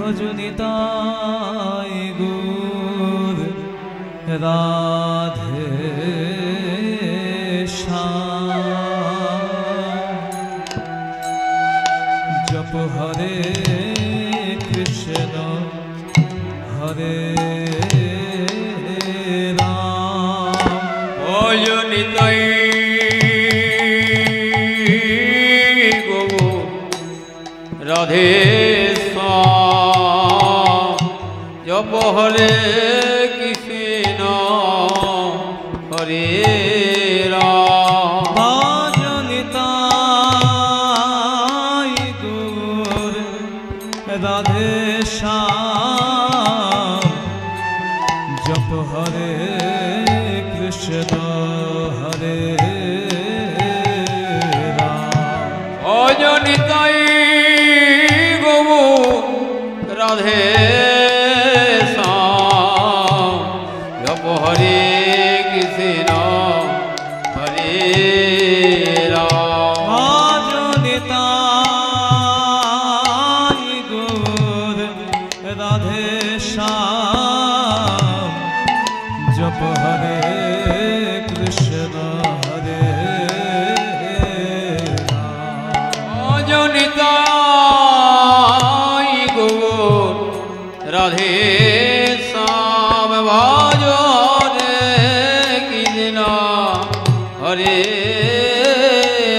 भजनिताय गौर राधे जप हरे कृष्ण हरे राम भजनिताय गौर राधे जप हरे कृष्ण हरे राम भजनिताय गौर राधे श्याम जप हरे कृष्ण हरे राम भजनिताय गौर राधे हरे कृष्ण हरे राम भजनिताय गौर राधे श्याम जप हरे कृष्ण हरे राम भजनिताय गौर राधे श्याम भजो हरे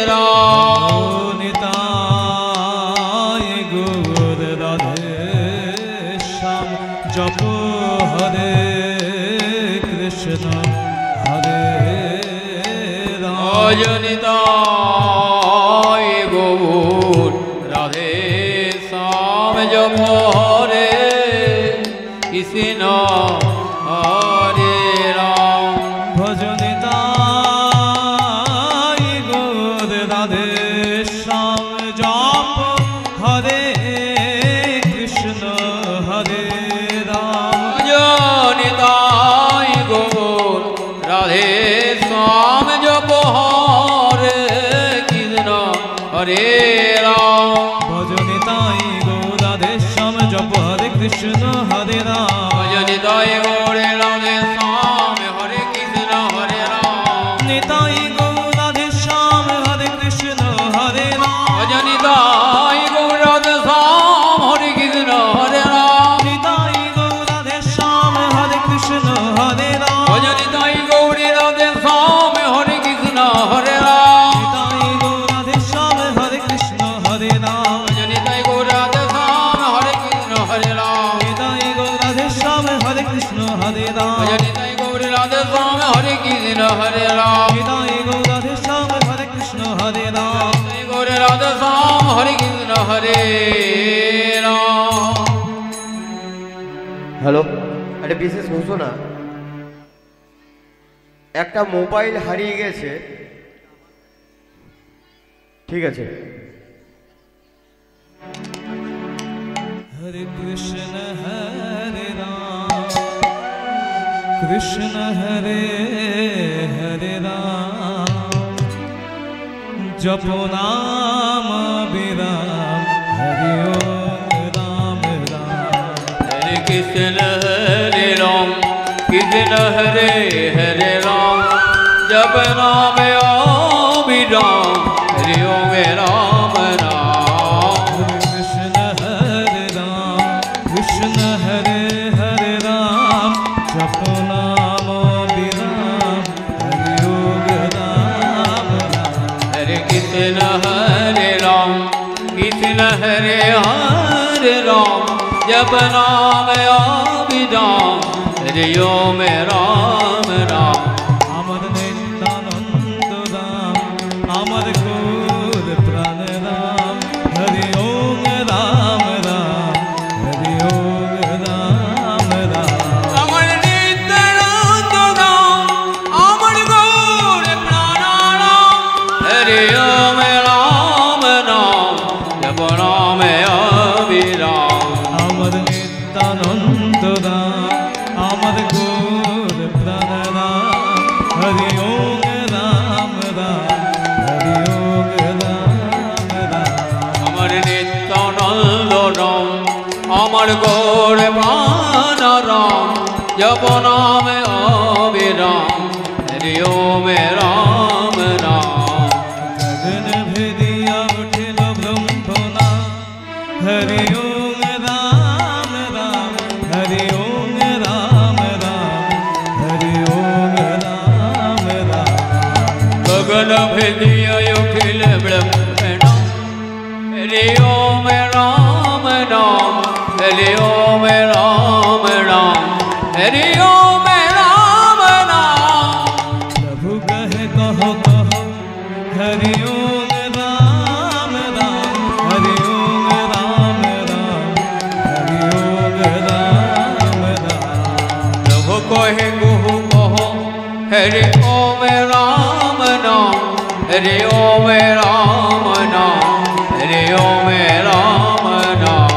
राम निताय गौर राधे श्याम जप हरे कृष्ण हरे राम भजनिताय गौर राधे श्याम जप हरे कृष्ण हरे राम भजनिताय गौर राधे श्याम जप हरे कृष्ण हरे राम भजनिताय गौर राधे श्याम जप हरे कृष्ण हरे राम भजनिताय गौर राधे श्याम जप हरे कृष्ण हरे राम भजनिताय गौर राधे श्याम हरे कृष्ण हरे राम निताय गौर राधे श्याम हरे कृष्ण हरे राम भजनिताय गौर राधे श्याम हरे कृष्ण हरे राम निताय गौर राधे श्याम हरे कृष्ण हरे राम भजनिताय गौर राधे श्याम हरे कृष्ण हरे राम निताय गौर राधे श्याम हरे कृष्ण हरे राम भजनिताय गौर राधे श्याम हरे कृष्ण हरे राम निताय गौर राधे श्याम हरे कृष्ण हरे राम भजनिताय गौर राधे श्याम हरे कृष्ण हरे राम निताय गौर राधे श्याम हरे कृष्ण हरे राम गौर राधे श्याम हरे कृष्ण हरे राम। হ্যালো, একটা বিশেষ ঘোষণা। একটা মোবাইল হারিয়ে গেছে, ঠিক আছে? हरे कृष्ण हरे राम कृष्ण हरे हरे राम जपो नाम विराम हरि ओम राम राम हरे कृष्ण हरे राम कृष्ण हरे हरे राम जप नाम अभिराम हरि ओम राम राम कृष्ण हरे राम कृष्ण हरे हरे राम जपो नाम विराम हरि ओम राम राम हरे कृष्ण हरे राम कृष्ण हरे हरे राम जप नाम अभिराम हरि ओम राम राम अमर नित्यानंद राम अमर गौर प्राण राम हरि ओम राम राम हरि ओम राम राम अमर नित्यानंद राम अमर गौर प्राण राम हरि ओम राम राम जप नाम अभिराम अमर नित्यानंद राम अमर गौर प्राण राम हरि ओम राम राम हरि ओम राम राम अमर नित्यानंद राम আমার গোরে প্রাণ রাম জপ নামে অবিরাম হরি ওম রাম রাম गगन भेदिया उठिल ब्रह्मना हरि ओम राम राम हरि ओम राम राम हरि ओम राम राम गगन भेदिय अखिल ब्रह्मणा हरि ओम राम राम हरि ओम राम राम हरि ओम राम राम प्रभु कहे कहो कहो हरि ओम राम राम हरि ओम राम राम हरि ओम राम राम प्रभु कहे गुहु कहो हरि ओम राम नाम हरि ओम राम नाम हरि ओम राम नाम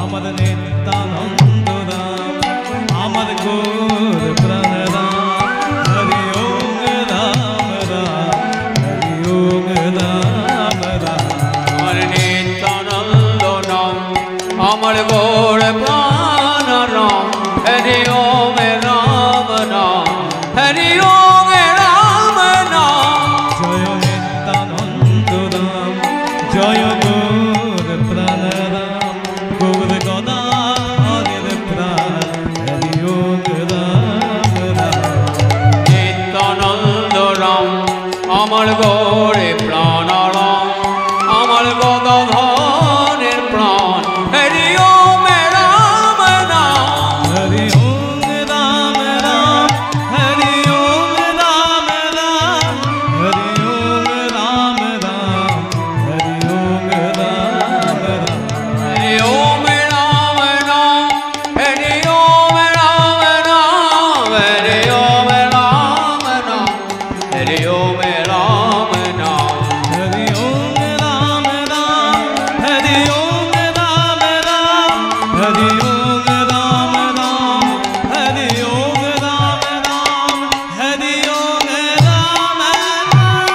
अमर नित्यानंद राम अमर गौर प्रण राम हरि ओम राम राम हरि ओम राम राम अमर नित्यानंद नाम अमर गौर प्राण राम हरि ओम राम नाम हरि ओम राम नाम जय नित्यानंद राम जय गौर प्राण राम गौर गदाधर प्राण हरि ओम राम राम नित्यानंद राम अमर गौरे प्राण राम अमर गदाधर प्राण हरि ओम राम नाम हरि ओम राम राम हरि ओम राम राम हरि ओम राम राम हरि ओम राम राम हरि ओम राम नाम हरि ओम राम नाम हरि ओम राम नाम हरि ओम राम नाम हरि ओम राम राम हरि ओम राम राम हरि ओम राम राम हरि ओम राम राम हरि ओम राम राम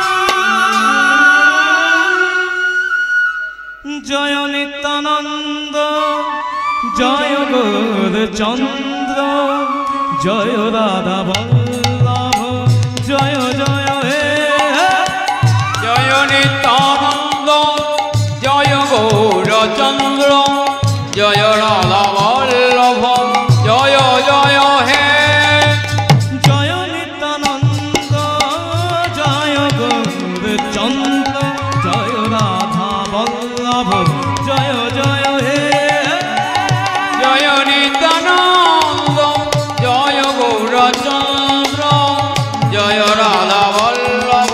जय नित्यानंद जय गौर चंद्र जय राधा वल्लभ जय जय हे जय नित्यानंद जय गौरचंद्र जय राधा वल्लभ जय जय हे जय नित्यानंद जय गौर चंद्र जय राधा वल्लभ जय जय हे जय नित्यानंद जय गौरचंद्र जय राधा वल्लभ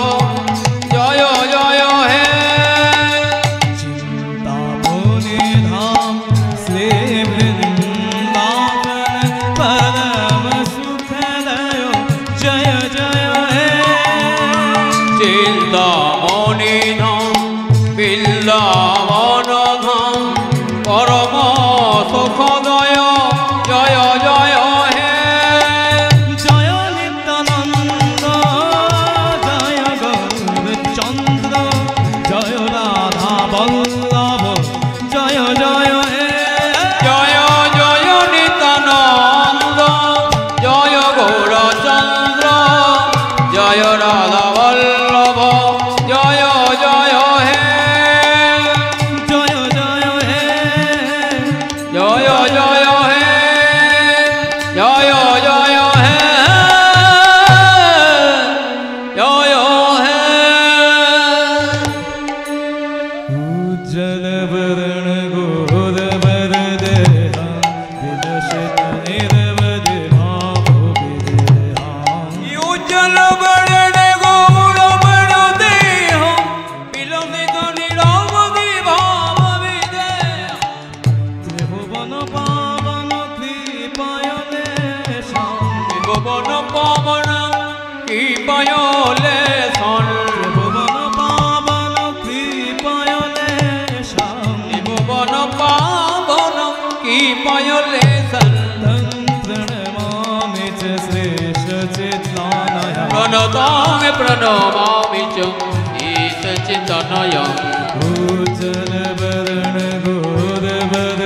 जय जय हे चिंतामणि धाम श्री वृंदावन परम सुखदय जय जय हे चिंतामणि धाम बिल्लावन धाम परम सुखदय जय जय हे जय नित्यानंद जय गौर चंद्र जय राधा वल्लभ जय जय हे जय जय नित्यानंद जय गौरचंद्र जय राधा वल्लभ जय जय हे जय जय हे जय जय हे जय जय हे जय हे उज्जल वरण गोर वर देहा विलसित निर्वध भाव विदेहा उज्जल वरण गौर वर देह विलसित निरवधि भाव विदेह त्रिभुवन पावन कृपायले भुवन पावन की पयोले सन त्रिभुवन पावन कृपायले भुवन पावन की पयोले सन प्रणमामि च श्रेष्ठ चित्तानय प्रणतामि प्रणमामि च ईश चिन्तनय उज्जल वरण गोर वर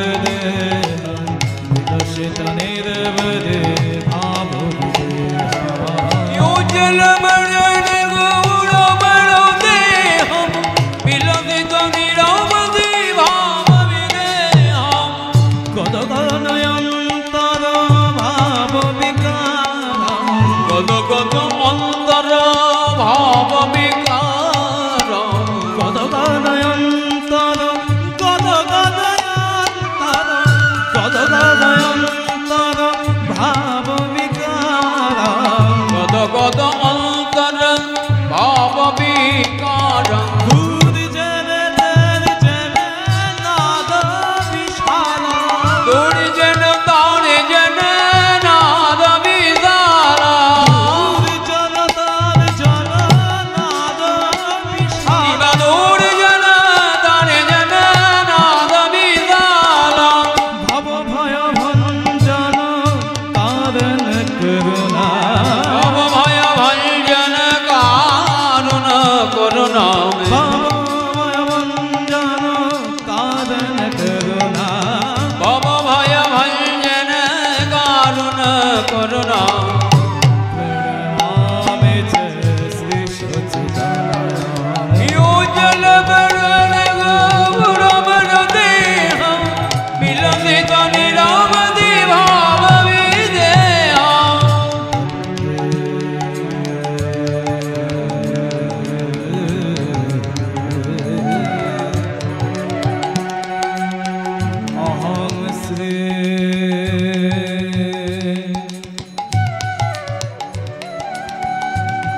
निश्चित निर्वदे भाव यो जल मरण गौर बड़ो देहम विलसित निरवधि भाव विदेहम गद गदयंतर भाव विकारम गद गद अंतर भाव विकारम गद गदयंतर गद गदयंतर गद गदयंतर भाव विकारम गद गद अंतर भाव विकारम दूर जन नाद विशाला दूर जन तार जन नाद विशाला दूर जन तार जन नाद विशाला दूर जन तार जन नाद विशाला भव भय भंजन तारण करुणा भव भय भंजन कारुण करुणा भव भय भंजन तारण करुणा भव भय भंजन कारुण करुणा प्रणमामि च श्री सच्चिदानंद यो जल मरण गौर बड़ो देहम विलसित निरवधि भाव विदेहम अहं श्री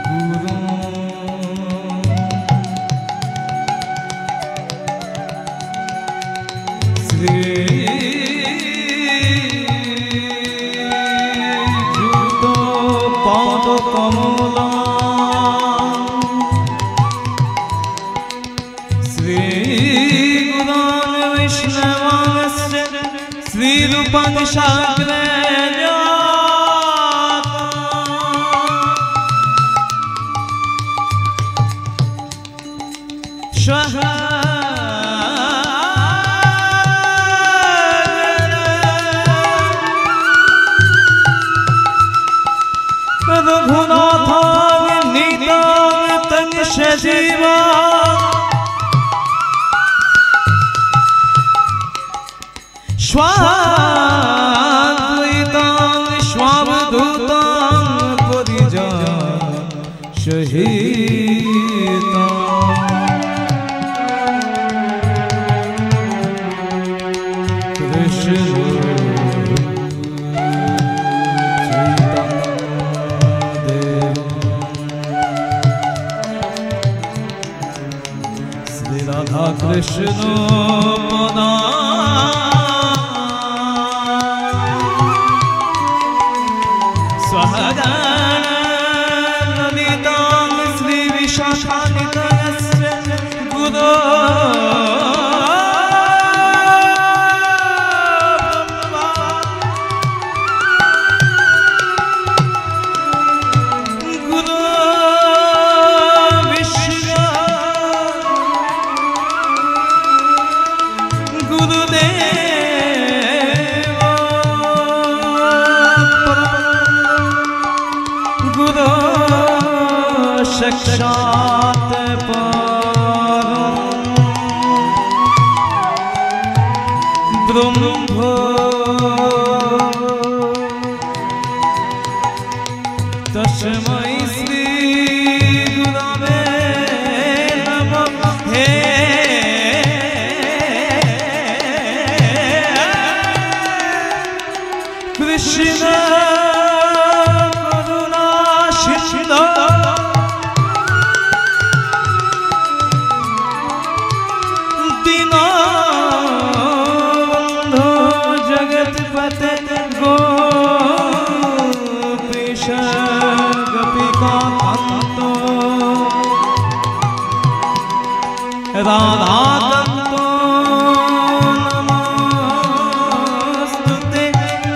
गुरु श्री जुतो पाद कमला श्री गुदान वैष्णवानस्य श्री रूपं शाग्रे रघुनाथाय नीताय तंश जीवा स्वाद्वैतां स्वावधूतां परिजां शहीतां कृष्ण श्री राधा कृष्ण पदा स्वहदानन्दितां श्री विशाखानितयस्य गुरो गुरो विश्व गुरु साक्षात् ब्रह्म तस्मै श्री गुरवे नमः हे कृष्ण करुणा सिंधु दीनबंधु जगतपते गोपीश गोपिकान्तो राधाकान्तो नमोस्तुते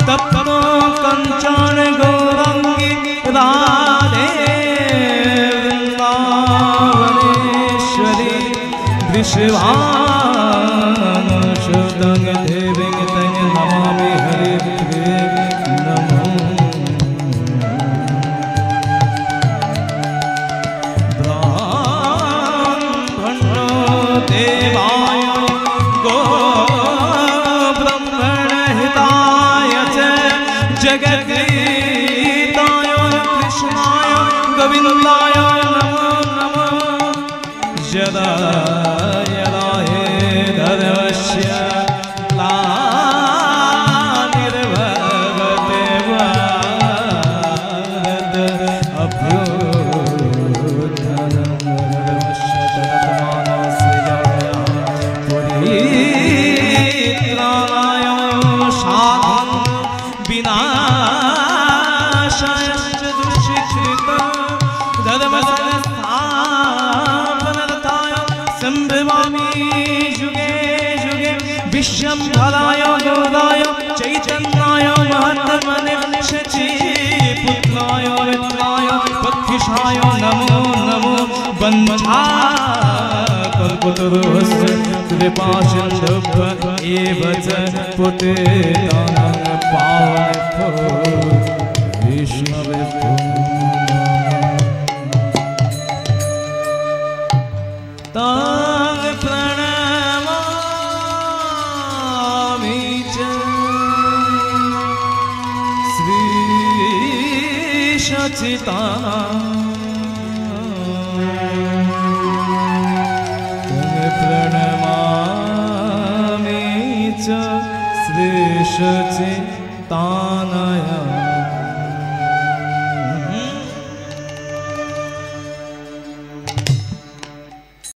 तप्तो कंचन गौरंगी राधे वृंदावनेश्वरी दृश्यवान शुद्धं देवीं तं नमामि हरिप्रिये जगद्गीताय कृष्णाय गोविन्दाय नमो नमः यदा यदा हि धर्मस्य ग्लानिर्भवति भारत अभ्युत्थानमधर्मस्य तदात्मानस्य परित्राणाय साधनं विनाशाय च दुष्कृतं धर्मसंस्थापनार्थाय सम्भवामि युगे युगे विश्वम्भराय गौराय चैतन्याय महात्मने शचीपुत्राय मित्राय पक्षिशाय नमो नमो वञ्चाकल्पतरुस्य कृपासिन्धुभ्य एव च पतितानां पावनेभ्यो वैष्णवेभ्यो तां प्रणमामि च श्री सचिता